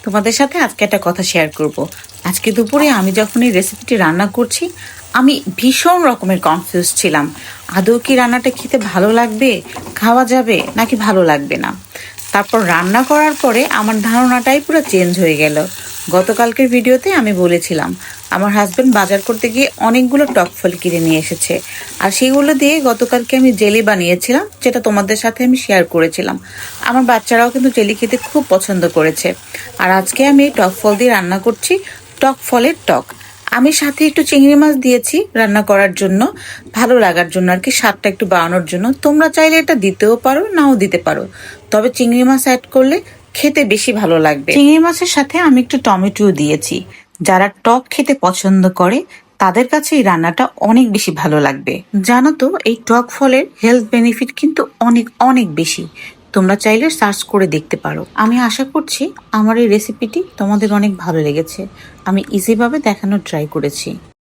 তোমাদের সাথে আজকে একটা কথা শেয়ার করব। আজকে দুপুরে আমি যখন এই রেসিপিটি রান্না করছি, আমি ভীষণ রকমের কনফিউজ ছিলাম। আদৌ কি রান্নাটা খেতে ভালো লাগবে, খাওয়া যাবে নাকি ভালো লাগবে না। তারপর রান্না করার পরে আমার ধারণাটাই পুরো চেঞ্জ হয়ে গেল। গতকালকের ভিডিওতে আমি বলেছিলাম আমার হাজবেন্ড বাজার করতে গিয়ে অনেকগুলো টক ফল কিনে নিয়ে এসেছে, আর সেগুলো দিয়ে গতকালকে আমি জেলি বানিয়েছিলাম, যেটা তোমাদের সাথে আমি শেয়ার করেছিলাম। আমার বাচ্চারাও কিন্তু জেলি খেতে খুব পছন্দ করেছে। আর আজকে আমি টক ফল দিয়ে রান্না করছি, টক ফলের টক। আমি সাথে একটু চিংড়ি মাছ দিয়েছি রান্না করার জন্য, ভালো লাগার জন্য আর কি, স্বাদটা একটু বাড়ানোর জন্য। তোমরা চাইলে এটা দিতেও পারো, নাও দিতে পারো, তবে চিংড়ি মাছ অ্যাড করলে খেতে বেশি ভালো লাগবে। চিংড়ি মাছের সাথে আমি একটু টমেটো দিয়েছি। যারা টক খেতে পছন্দ করে তাদের কাছে এই রান্নাটা অনেক বেশি ভালো লাগবে। জানো তো, এই টক ফলের হেলথ বেনিফিট কিন্তু অনেক অনেক বেশি। তোমরা চাইলে সার্চ করে দেখতে পারো। আমি আশা করছি আমার এই রেসিপিটি তোমাদের অনেক ভালো লেগেছে। আমি ইজিভাবে দেখানোর ট্রাই করেছি।